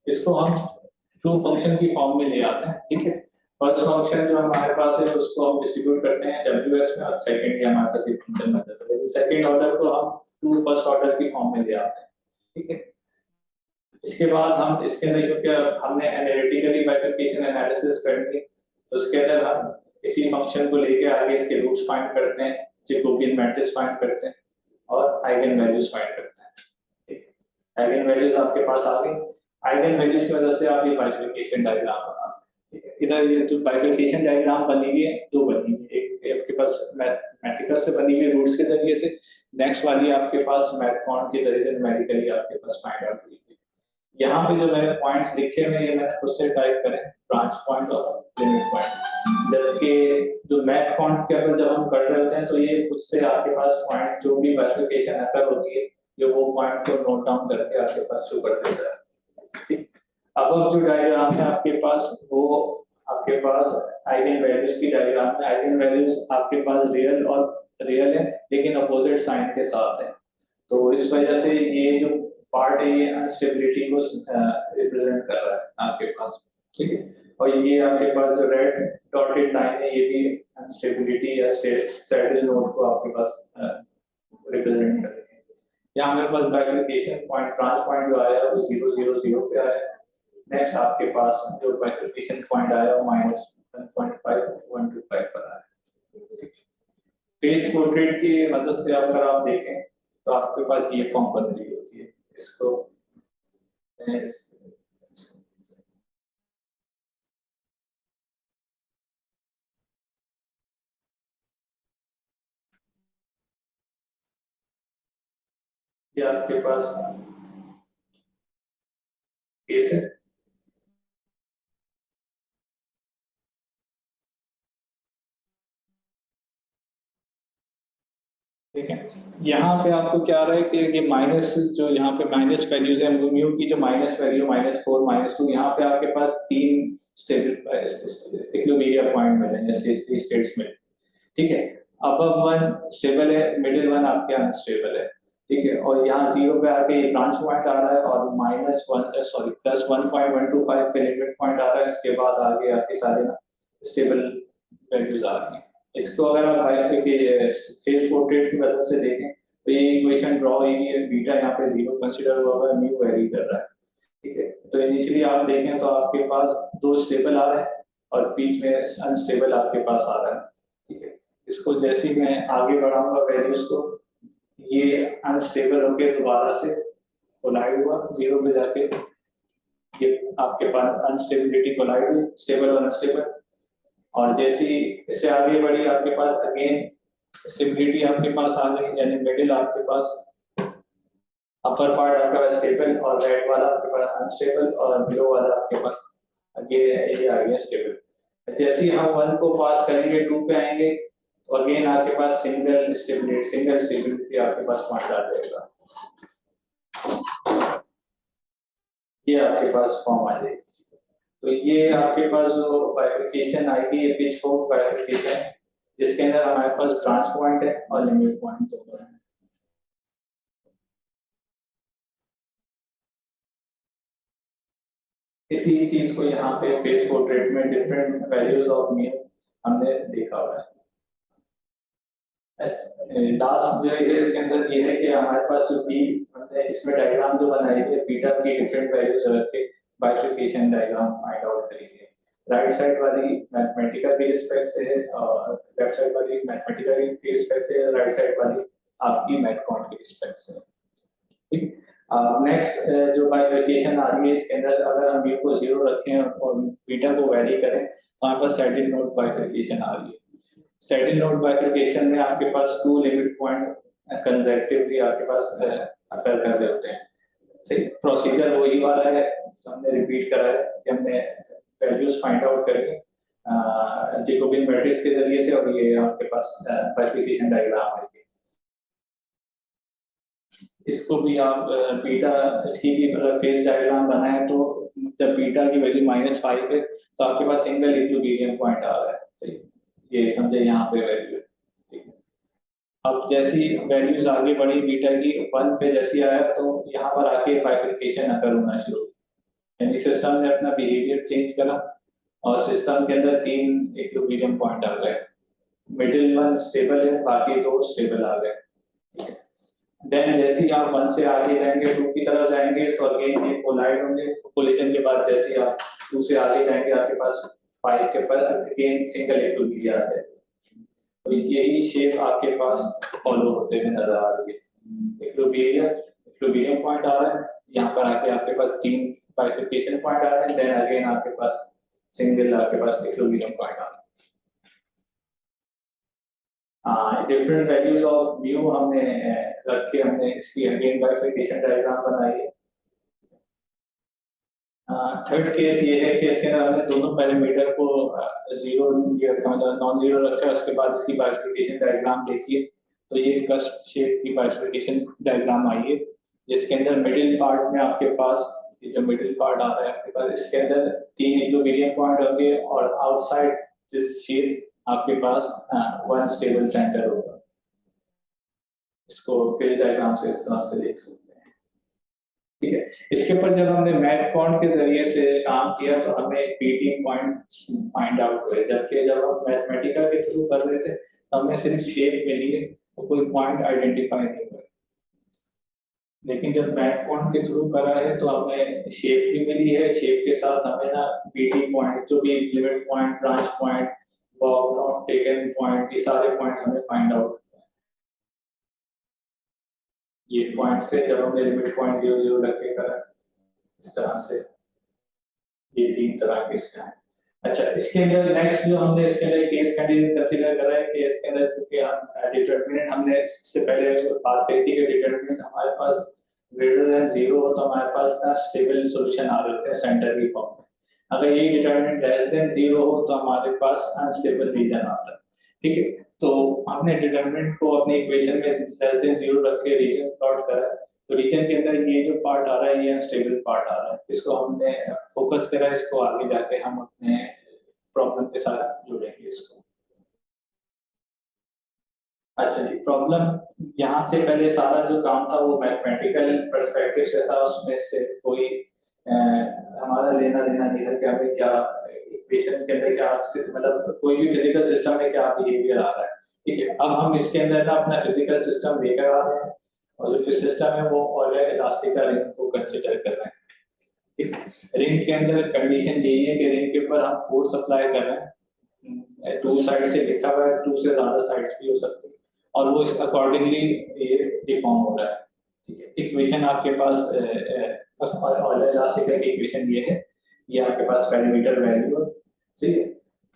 इसको हम टू फंक्शन की फॉर्म में ले आते हैं, ठीक है। फर्स्ट फंक्शन जो हमारे पास है उसको हम डिस्ट्रीब्यूट करते हैं WS में, और सेकंड हमारे पास एक फंक्शन बन जाता है। सेकंड ऑर्डर को हम टू फर्स्ट ऑर्डर की फॉर्म में ले आते हैं, ठीक है। इसके बाद हम इसके अंदर क्योंकि हमने एनालिटिकली बाइफरकेशन एनालिसिस करनी, तो उसके अंदर हम इसी फंक्शन को लेके आगे इसके रूट्स फाइंड करते हैं, जैकोबियन मैट्रिक्स फाइंड करते हैं और आइगन वैल्यूज फाइंड करते हैं, ठीक है। आइगन वैल्यूज आपके पास आ गई, आइगन वैल्यूज की वजह से आप ये बाइफरकेशन डायग्राम बनाते हैं, ठीक है। इधर ये जो बाइफरकेशन डायग्राम बनी हुई है, दो बनी हुई है, एक आपके पास मैथमेटिकल से बनी हुई रूट्स के जरिए से, नेक्स्ट वाली आपके पास मैथकॉन के जरिए से न्यूमेरिकली आपके पास फाइंड आउट हुई। यहाँ पे जो मैंने पॉइंट्स लिखे हुए ये मैंने खुद से टाइप करे, ब्रांच पॉइंट और लिमिट पॉइंट। जबकि जो मैथ पॉइंट के ऊपर जब हम कर रहे होते हैं तो ये खुद से आपके पास पॉइंट जो भी बाइफरकेशन अकर होती है, ये वो पॉइंट को नोट डाउन करके आपके पास शो कर देता है, ठीक। अब जो डायग्राम है आपके पास, वो आपके पास आइगन वैल्यूज की डायग्राम में आइगन वैल्यूज आपके पास रियल है लेकिन अपोजिट साइन के साथ है। तो इस वजह से ये जो पार्ट है ये अनस्टेबिलिटी को रिप्रेजेंट कर रहा है आपके पास, ठीक है। और ये आपके पास जो रेड डॉटेड लाइन है ये भी अनस्टेबिलिटी या सैडल नोड को आपके पास रिप्रेजेंट कर रही है। यहाँ मेरे पास बाइफरकेशन पॉइंट ब्रांच पॉइंट जो आया है वो 0 0 0 पे आया है। नेक्स्ट आपके पास जो बाइफरकेशन पॉइंट आया वो -1.5 125 पर आया है। फेस पोर्ट्रेट की मदद से अगर आप देखें तो आपके पास ये फॉर्म बन रही होती है। इसको ये आपके पास केस है, ठीक है। यहाँ पे आपको क्या आ रहा है कि ये माइनस जो यहाँ पे माइनस वैल्यूज है, म्यू की जो माइनस वैल्यू -4 -2, यहाँ पे आपके पास तीन स्टेबल इक्विलिब्रियम पॉइंट मिले स्टेट्स में, ठीक है। अबव वन स्टेबल है, मिडिल वन आपके अनस्टेबल है, ठीक है। और यहाँ 0 पे आके ये ब्रांच पॉइंट आ रहा है और +1.125 पे लिमिट पॉइंट आ रहा है। इसके बाद आगे आपके सारे ना स्टेबल वैल्यूज आ रही हैं। इसको अगर आप फेस पोर्ट्रेट की मदद से देखें तो ये इक्वेशन ड्रॉ हुई है, बीटा यहाँ पे 0 कंसीडर हुआ है, म्यू वेरी कर रहा है, ठीक है। तो इनिशियली आप देखें तो आपके पास दो स्टेबल आ रहे हैं और बीच में अनस्टेबल आपके पास आ रहा है, ठीक है। इसको जैसे ही मैं आगे बढ़ाऊंगा वैल्यूज को, ये अनस्टेबल होके दोबारा से कोलाइड हुआ 0 पे जाके, ये आपके पास अनस्टेबिलिटी कोलाइड हुई, स्टेबल और अनस्टेबल। और जैसी इससे आगे बढ़ी आपके पास अगेन स्टेबिलिटी आपके पास आ गई, यानी मिडिल आपके पास अपर पार्ट आपके पास स्टेबल और राइट वाला आपके पास अनस्टेबल और बिलो वाला आपके पास ये आ गया स्टेबल। जैसे ही हम 1 को पास करेंगे 2 पे आएंगे तो अगेन आपके पास सिंगल स्टेबिलिटी आपके पास पॉइंट आ जाएगा, ये आपके पास फॉर्म आ जाएगी। तो ये आपके पास जो बाइफरकेशन आएगी ये पिच फोर्क बाइफरकेशन है, जिसके अंदर हमारे पास ब्रांच पॉइंट है और लिमिट पॉइंट दोनों है। इसी चीज को यहाँ पे फेस पोर्ट्रेट में डिफरेंट वैल्यूज ऑफ मीन हमने देखा हुआ है। लास्ट जो है इसके अंदर ये है कि हमारे पास जो बी हमने इसमें डायग्राम जो बनाई है बीटा की डिफरेंट वैल्यूज रख के बाइफरकेशन डायग्राम फाइंड आउट करी है। राइट साइड वाली मैथमेटिकल के रिस्पेक्ट से है और लेफ्ट साइड वाली मैथमेटिकल के रिस्पेक्ट से है, राइट साइड वाली आपकी मैथकॉन के रिस्पेक्ट से, ठीक है। नेक्स्ट जो बाइफरकेशन आ रही है इसके अंदर अगर हम बी को 0 रखें और बीटा को वैरी करें तो हमारे पास सैडल नोड बाइफरकेशन आ रही है। सैडल नोड बाइफरकेशन में आपके पास 2 लिमिट पॉइंट कंसेक्युटिवली आपके पास अकर कर रहे होते हैं। सही प्रोसीजर वही वाला है तो हमने रिपीट करा है कि हमने वैल्यूज फाइंड आउट करके जैकोबियन मैट्रिक्स के जरिए से, और ये आपके पास बाइफरकेशन डायग्राम है। इसको भी आप बीटा इसकी भी अगर फेस डायग्राम बनाए तो जब बीटा की वैल्यू -5 है तो आपके पास सिंगल इक्विलिब्रियम पॉइंट आ रहा है, सही ये समझे यहाँ पे वैल्यू, ठीक है। अब जैसी वैल्यूज आगे बढ़ी बीटा की 1 पे जैसी आया तो यहाँ पर आके बाइफरकेशन अकर होना शुरू हुआ। यानी सिस्टम ने अपना बिहेवियर चेंज करा और सिस्टम के अंदर 3 इक्विलिब्रियम पॉइंट आ गए। मिडिल वन स्टेबल है, बाकी 2 स्टेबल आ गए। देन जैसे ही आप 1 से आगे जाएंगे 2 की तरफ जाएंगे तो अगेन ये कोलाइड होंगे। कोलिजन के बाद जैसे ही आप 2 से आगे जाएंगे आपके पास 5 के पर अगेन सिंगल इक्विलिब्रियम आता है। तो यही शेप आपके पास फॉलो होते हुए नजर आ रही है। इक्विलिब्रियम पॉइंट आ रहा है, यहाँ पर आके आपके पास 3 बाइफरकेशन पॉइंट आ रहे हैं, देन अगेन आपके पास सिंगल आपके पास इक्विलिब्रियम पॉइंट आ रहा है। डिफरेंट वैल्यूज ऑफ म्यू हमने रख के हमने इसकी अगेन बाइफरकेशन डायग्राम बनाई है। थर्ड केस ये है कि इसके अंदर हमने दोनों पैरामीटर को जीरो रखा, मतलब नॉन जीरो रखा है। उसके बाद इसकी बाइफरकेशन डायग्राम देखिए तो ये कस्ट शेप की बाइफरकेशन डायग्राम आई है, जिसके अंदर मिडिल पार्ट में आपके पास ये जो मिडिल पार्ट आ रहा है आपके पास, इसके अंदर 3 इक्विलिब्रियम पॉइंट होंगे और आउटसाइड दिस शेप आपके पास 1 स्टेबल सेंटर होगा। इसको पेज डायग्राम से इस तरह से देख सकते हैं। ठीक है, इसके ऊपर जब हमने मैथकॉन के जरिए से काम किया तो हमें पीटी पॉइंट फाइंड आउट हुए, जबकि जब हम मैथमेटिकल के थ्रू कर रहे थे तो हमें सिर्फ शेप मिली है और कोई पॉइंट आइडेंटिफाई नहीं हुए। लेकिन जब मैथकॉन के थ्रू करा है तो हमें शेप भी मिली है, शेप के साथ हमें ना पीटी पॉइंट जो भी limit point, branch point, box not taken point, ये सारे पॉइंट्स हमें फाइंड आउट। ये पॉइंट से जब हमने लिमिट पॉइंट 0 0 रख के करा इस तरह से, ये 3 तरह के इसका है। अच्छा, इसके अंदर नेक्स्ट जो हमने इसके अंदर केस कंसीडर करा है कि इसके अंदर क्योंकि हम डिटरमिनेंट हमने इससे पहले बात करी थी कि डिटरमिनेंट हमारे पास ग्रेटर देन 0 हो तो हमारे पास ना स्टेबल सॉल्यूशन आ रहे थे सेंटर की फॉर्म में। अगर ये डिटरमिनेंट लेस देन 0 हो तो हमारे पास अनस्टेबल रीजन आता है। ठीक है, तो हमने डिटरमिनेंट को अपनी इक्वेशन में लेस देन 0 रख के रीजन प्लॉट करा, तो रीजन के अंदर ये जो पार्ट आ रहा है ये अनस्टेबल पार्ट आ रहा है, इसको हमने फोकस करा, इसको आगे जाके हम अपने प्रॉब्लम के साथ जुड़ेंगे इसको। अच्छा जी, प्रॉब्लम यहाँ से पहले सारा जो काम था वो मैथमेटिकल पर्सपेक्टिव से था, उसमें से कोई हमारा लेना देना नहीं था कि हमें क्या इक्वेशन के अंदर क्या मतलब कोई भी फिजिकल सिस्टम में क्या बिहेवियर आ रहा है। ठीक है, अब हम इसके अंदर ना अपना फिजिकल सिस्टम लेकर आ रहे हैं और जो फिर सिस्टम है वो और इलास्टिक रिंग को कंसीडर कर रहे हैं। ठीक है, रिंग के अंदर कंडीशन यही है कि रिंग के ऊपर हम फोर्स अप्लाई कर रहे हैं, 2 साइड से लिखा हुआ है, 2 से ज्यादा साइड्स भी हो सकती है और वो इस अकॉर्डिंगली ये डिफॉर्म हो रहा है। ठीक है, इक्वेशन आपके पास ऑयलर इलास्टिक की इक्वेशन ये है, ये आपके पास पेरीमीटर वैल्यू है। ठीक है,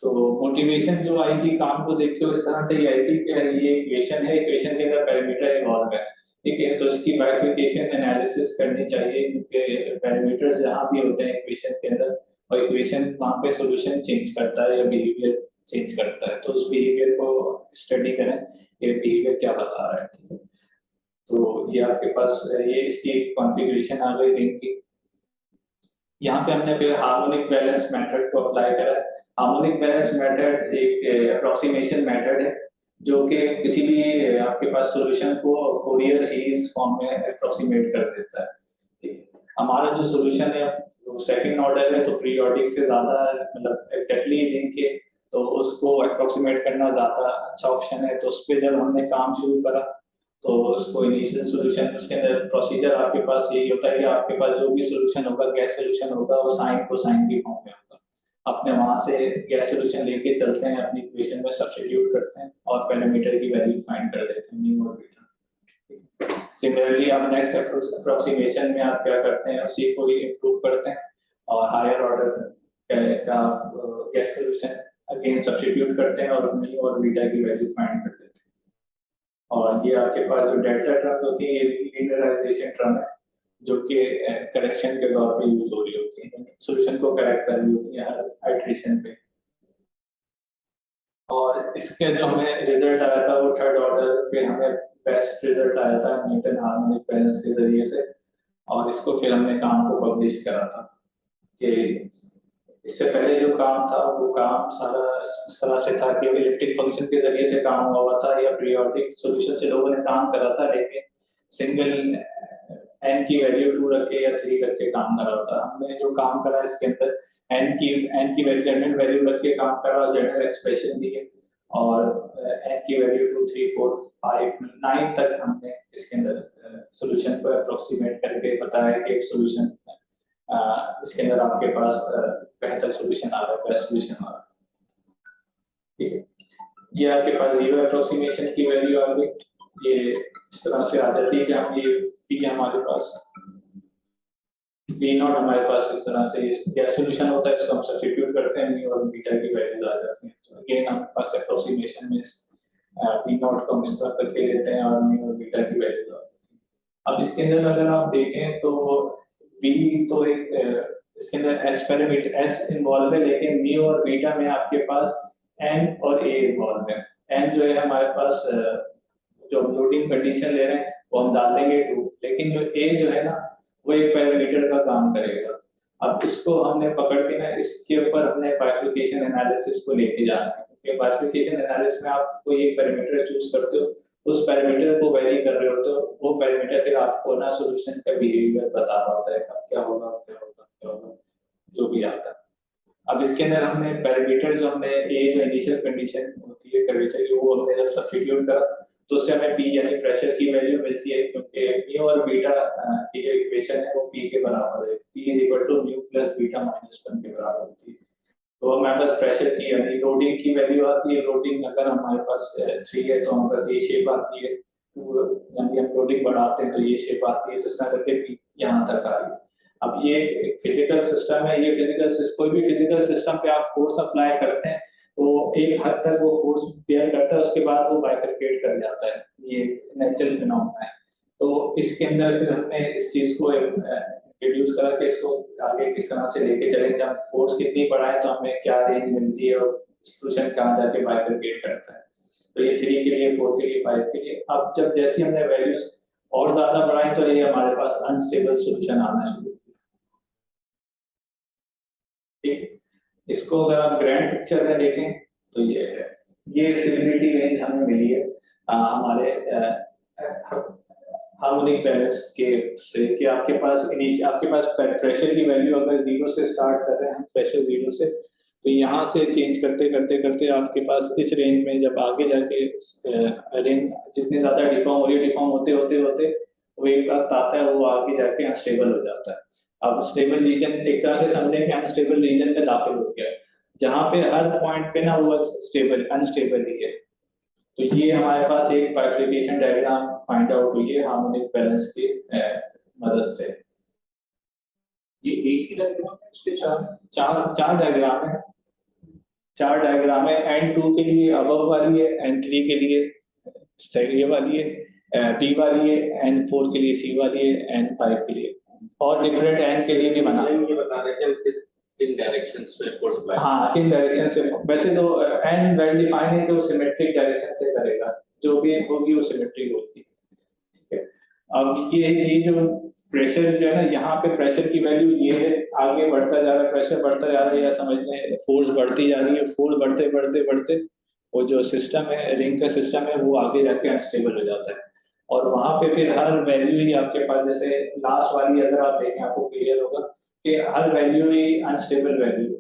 तो मोटिवेशन जो आई थी काम को देख के इस तरह से ये आई थी कि ये इक्वेशन है, इक्वेशन के अंदर पेरीमीटर इन्वॉल्व है। ठीक है, तो इसकी बाइफरकेशन एनालिसिस करनी चाहिए क्योंकि पैरामीटर्स जहाँ भी होते हैं इक्वेशन के अंदर और इक्वेशन वहाँ पे सॉल्यूशन चेंज करता है या बिहेवियर चेंज करता है, तो उस बिहेवियर को स्टडी करें, ये बिहेवियर क्या बता रहा है। तो ये आपके पास ये इसकी कॉन्फ़िगरेशन आ गई रिंग की। यहाँ पे हमने फिर हार्मोनिक बैलेंस मेथड को अप्लाई करा। हार्मोनिक बैलेंस मेथड एक अप्रोक्सीमेशन मेथड है जो कि किसी भी आपके पास सॉल्यूशन को फोरियर सीरीज फॉर्म में अप्रोक्सीमेट कर देता है। ठीक है, हमारा जो सॉल्यूशन है वो सेकंड ऑर्डर है तो पीरियोडिक से ज्यादा मतलब एग्जैक्टली रिंग के, तो उसको अप्रोक्सीमेट करना ज्यादा अच्छा ऑप्शन है। तो उस पर जब हमने काम शुरू करा तो उसको इनिशियल सॉल्यूशन, उसके अंदर प्रोसीजर आपके पास यही होता है कि आपके पास जो भी सॉल्यूशन होगा, गैस सॉल्यूशन होगा, वो साइन कोसाइन की फॉर्म में होगा। अपने वहां से गैस सॉल्यूशन लेके चलते हैं, अपनी इक्वेशन में सब्स्टिट्यूट करते हैं और पैरामीटर की वैल्यू फाइंड कर देते हैं, न्यू और बीटा। सिमिलरली आप नेक्स्ट अप्रोक्सीमेशन में आप क्या करते हैं, उसी को ही इंप्रूव करते हैं और हायर ऑर्डर का गैस सॉल्यूशन अगेन सब्स्टिट्यूट करते हैं और न्यू और बीटा की वैल्यू फाइंड करते हैं। और ये आपके पास जो डेल्टा टर्म होती है ये लीनियराइजेशन टर्म है जो कि करेक्शन के तौर पे यूज हो रही होती है, सॉल्यूशन को करेक्ट कर रही होती है हर इटरेशन पे। और इसके जो हमें रिजल्ट आया था वो थर्ड ऑर्डर पे हमें बेस्ट रिजल्ट आया था न्यूटन हार्मोनिक बैलेंस के जरिए से, और इसको फिर हमने काम को पब्लिश करा था कि इससे पहले जो काम था वो काम सारा इस तरह से था कि इलिप्टिक फंक्शन के जरिए से काम हुआ था या पीरियोडिक सॉल्यूशन से लोगों ने काम करा था, लेकिन सिंगल n की वैल्यू 2 रख के या 3 रख के काम करा था। हमने जो काम करा इसके अंदर n की जनरल वैल्यू रख के काम करा और जनरल एक्सप्रेशन दिए, और n की वैल्यू 2 3 4 5 9 तक हमने इसके अंदर सॉल्यूशन को अप्रोक्सीमेट करके बताया कि एक सॉल्यूशन इसके अंदर आपके पास बेहतर सॉल्यूशन आ रहा है, बेस्ट सॉल्यूशन आ रहा है। ठीक है, ये आपके पास जीरो अप्रोक्सीमेशन की वैल्यू आ गई। ये इस तरह से आ जाती है कि हम ये पी हमारे पास बी नॉट हमारे पास इस तरह से क्या सॉल्यूशन होता है, इसको हम सब्स्टिट्यूट करते हैं और बीटा की वैल्यूज आ जाती हैं। तो अगेन हमारे पास अप्रोक्सीमेशन में बी नॉट को हम इस तरह करके लेते हैं और म्यू और बीटा की वैल्यूज आ जाती हैं। अब इसके अंदर अगर आप देखें तो बी तो एक इसके अंदर एस पैरामीटर एस इन्वॉल्व है, लेकिन म्यू और बीटा में आपके पास एन और ए इन्वॉल्व है। एन जो है हमारे पास जो लोडिंग कंडीशन ले रहे हैं वो हम डाल देंगे 2, लेकिन जो ए जो है ना वो एक पैरामीटर का काम करेगा। अब इसको हमने पकड़ के ना इसके ऊपर हमने बाइफिकेशन एनालिसिस को लेके जाना है, क्योंकि बाइफिकेशन एनालिसिस में आप कोई एक पैरामीटर चूज करते हो, उस पैरामीटर को वेरी कर रहे होते हो, वो पैरामीटर फिर आपको ना सॉल्यूशन का बिहेवियर बता रहा होता है, अब क्या होगा क्या होगा क्या होगा जो भी आता है। अब इसके अंदर हमने पैरामीटर जो हमने ए जो इनिशियल कंडीशन होती है कर्वेचर की, वो हमने जब सब्स्टिट्यूट करा तो उससे हमें पी यानी प्रेशर की वैल्यू मिलती है, क्योंकि म्यू और बीटा की जो इक्वेशन है वो पी के बराबर है, P is equal to mu plus beta minus 1 के बराबर होती है। तो हमारे पास प्रेशर की यानी लोडिंग की वैल्यू आती है। लोडिंग अगर हमारे पास 3 है तो हमारे पास ये शेप आती है, यानी हम लोडिंग बढ़ाते हैं तो ये शेप आती है, जिस तरह करके पी यहाँ तक आ रही है। अब ये फिजिकल सिस्टम है, ये कोई भी फिजिकल सिस्टम पे आप फोर्स अप्लाई करते हैं तो एक हद तक वो फोर्स बेयर करता है, उसके बाद वो बाइफरकेट कर जाता है, ये नेचुरल फिनोमेना है। तो इसके अंदर फिर हमने इस चीज को रिड्यूस करा कि इसको आगे किस तरह से लेके चलेंगे, हम फोर्स कितनी बढ़ाएं तो हमें क्या रेंज मिलती है और सॉल्यूशन कहाँ जाके बाइफरकेट करता है। तो ये 3 के लिए 4 के लिए 5 के लिए। अब जब जैसे हमने वैल्यूज और ज्यादा बढ़ाएं तो ये हमारे पास अनस्टेबल सॉल्यूशन आना शुरू। ठीक, इसको अगर आप ग्रैंड पिक्चर में देखें तो ये है, ये स्टेबिलिटी रेंज हमें मिली है हमारे हार्मोनिक बैलेंस के से कि आपके पास प्रेशर की वैल्यू अगर 0 से स्टार्ट कर रहे हैं हम, प्रेशर 0 से, तो यहाँ से चेंज करते करते करते आपके पास इस रेंज में जब आगे जाके रेंज जितनी ज्यादा डिफॉर्म हो रही है, डिफॉर्म होते होते होते वो एक वक्त आता है वो आगे जाके अनस्टेबल हो जाता है। अब स्टेबल रीजन एक तरह से समझें कि अनस्टेबल रीजन में दाखिल हो गया है, जहाँ पे हर पॉइंट पे ना वो स्टेबल अनस्टेबल ही है। तो ये हमारे पास एक बाइफरकेशन डायग्राम फाइंड आउट हुई है हार्मोनिक बैलेंस की मदद से। ये एक ही डायग्राम है, इसके चार डायग्राम है, 4 डायग्राम है। N2 के लिए अबव वाली है, N3 के लिए ये वाली है, P वाली है, N4 के लिए C वाली है, N5 के लिए, और डिफरेंट N के लिए भी बना है। ये बता रहे थे किन डायरेक्शंस में फोर्स अप्लाई, हाँ किन डायरेक्शन से। वैसे तो N वेल डिफाइन है कि वो सिमेट्रिक डायरेक्शन से करेगा, जो भी होगी वो सिमेट्रिक होगी। ठीक है, अब ये जो प्रेशर जो है ना, यहाँ पे प्रेशर की वैल्यू ये है, आगे बढ़ता जा रहा है, प्रेशर बढ़ता जा रहा है, या समझ लें फोर्स बढ़ती जा रही है, फोर्स बढ़ते बढ़ते बढ़ते वो जो सिस्टम है, रिंग का सिस्टम है, वो आगे जाके अनस्टेबल हो जाता है। और वहां पे फिर हर वैल्यू ही आपके पास, जैसे लास्ट वाली अगर आप देखें आपको क्लियर होगा कि हर वैल्यू ही अनस्टेबल वैल्यू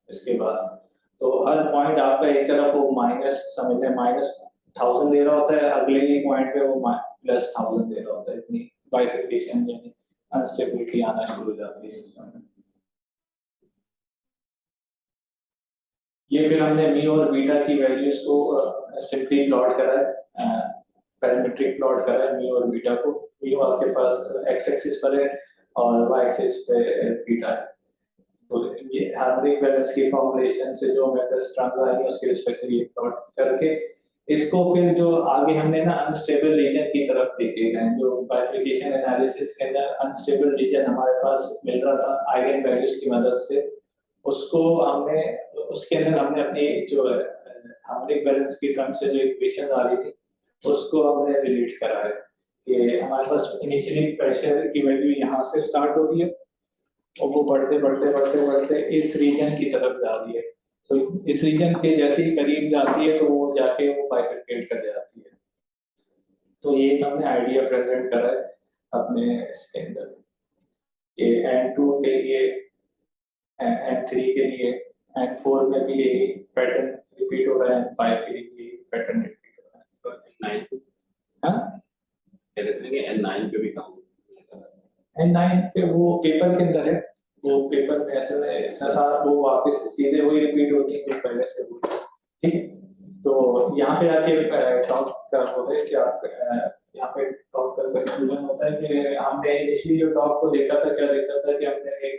इसके बाद। तो हर पॉइंट आपका एक तरफ वो माइनस समझ लें -1000 दे रहा होता है, अगले ही पॉइंट पे वो +1000 दे रहा होता है। इतनी बाइफरकेशन यानी अनस्टेबिलिटी आना शुरू हो जाती है सिस्टम में। ये फिर हमने मी और बीटा की वैल्यूज को सिंपली प्लॉट करा है, पैरामीट्रिक प्लॉट करा है मी और बीटा को। मी आपके पास एक्स एक्सिस पर है और वाई एक्सिस पे बीटा है। तो ये हार्मोनिक बैलेंस की फॉर्मुलेशन से जो मैट्रिक्स टर्म्स आई है उसके रिस्पेक्ट से ये प्लॉट करके इसको फिर जो आगे हमने ना अनस्टेबल रीजन की तरफ देखे गए, जो बाइफरकेशन एनालिसिस के अंदर अनस्टेबल रीजन हमारे पास मिल रहा था आइगन वैल्यूज की मदद से, उसको हमने उसके अंदर हमने अपनी जो हार्मोनिक बैलेंस की टर्म से जो इक्वेशन आ रही थी उसको हमने रिलेट करा है कि हमारे पास इनिशियली प्रेशर की वैल्यू यहाँ से स्टार्ट हो रही है और वो बढ़ते बढ़ते बढ़ते बढ़ते इस रीजन की तरफ जा रही है। तो इस रीजन के जैसे ही करीब जाती है तो वो जाके वो बाइफरकेट कर जाती है। तो ये हमने आइडिया प्रेजेंट करा है अपने इसके अंदर, ये N2 के लिए, N3 के लिए, N4 में भी यही पैटर्न रिपीट हो रहा है, N5 के लिए यही पैटर्न रिपीट हो रहा है। N9 हाँ, कहते हैं कि N9 पे भी काम N9 पे वो पेपर के अंदर है, वो पेपर में ऐसे ऐसा सारा वो वापस सीधे वही रिपीट होती है जो पहले से हुई, ठीक है। तो यहाँ पे आके टॉप का वो है कि आप यहाँ पे टॉप का कंक्लूजन होता है कि हमने इनिशियली जो टॉप को देखा था, क्या देखा था कि हमने एक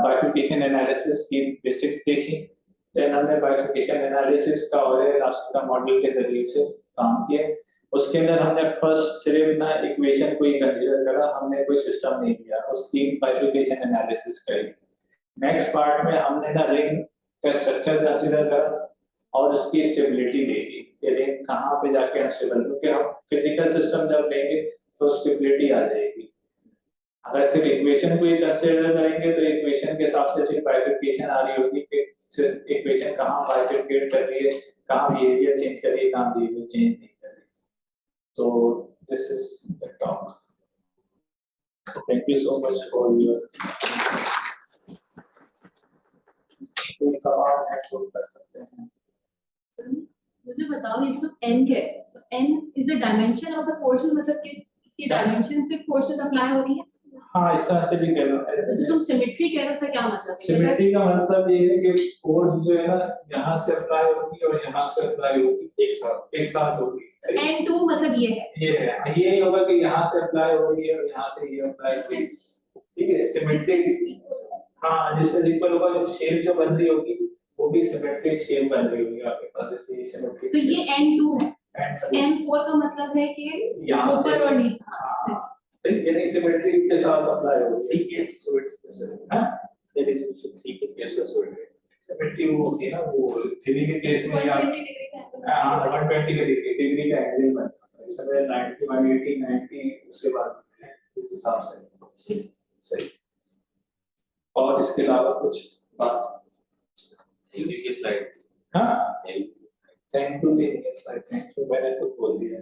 बाइफरकेशन एनालिसिस की बेसिक्स देखी, देन हमने बाइफरकेशन एनालिसिस का और रास्टर का मॉडल के जरिए से काम किया। उसके अंदर हमने फर्स्ट सिर्फ ना इक्वेशन को ही कंसीडर करा, हमने कोई सिस्टम नहीं दिया, उसकी बाइफरकेशन एनालिसिस करी। नेक्स्ट पार्ट में हमने ना रिंग का स्ट्रक्चर कंसीडर करा और उसकी स्टेबिलिटी देखी कि रिंग कहाँ पे जाके अनस्टेबल, क्योंकि हम फिजिकल सिस्टम जब लेंगे तो स्टेबिलिटी आ जाएगी। अगर सिर्फ इक्वेशन को ही कंसीडर करेंगे तो इक्वेशन के हिसाब से सिर्फ बाइफरकेशन आ रही होगी कि सिर्फ इक्वेशन कहाँ बाइफरकेट कर रही है, कहाँ बिहेवियर चेंज कर रही है, कहाँ बिहेवियर चेंज नहीं कर रही। So this is the talk. Thank you so much for your. कोई सवाल है तो कर सकते हैं। मुझे बताओ ये तो n क्या है, तो n is the dimension of the forces, मतलब कि किसकी डायमेंशन से फोर्सेस अप्लाई हो रही है। हाँ, इस तरह से भी कह लो। तो जो तुम सिमेट्री कह रहे हो तो क्या मतलब है? सिमेट्री का मतलब ये है कि फोर्स जो है ना यहाँ से अप्लाई होगी और यहाँ से अप्लाई होगी, एक साथ होगी। n2 मतलब ये है, ये नहीं होगा कि यहाँ से अप्लाई हो रही है और यहाँ से ये अप्लाई होगी, ठीक है। सिमेट्री, हाँ, जिससे इक्वल होगा, जो शेप जो बन रही होगी वो भी सिमेट्रिक शेप बन रही होगी आपके पास, जैसे ये सिमेट्रिक। तो ये n2 है, तो n4 का मतलब है कि ऊपर और नीचे, यानी सिमेट्री के साथ अप्लाई होगी। ये सिमेट्री हां, दैट इज आल्सो 3 के केस में सिमेट्री वो होती है ना, वो 3 के केस में या 120 डिग्री का एंगल, हां 120 के डिग्री का एंगल बनता है। इस समय 90 180 90 उसके बाद इस हिसाब से सही। और इसके अलावा कुछ बात की स्लाइड। हाँ, thank you, slide thank you, मैंने तो बोल दिया।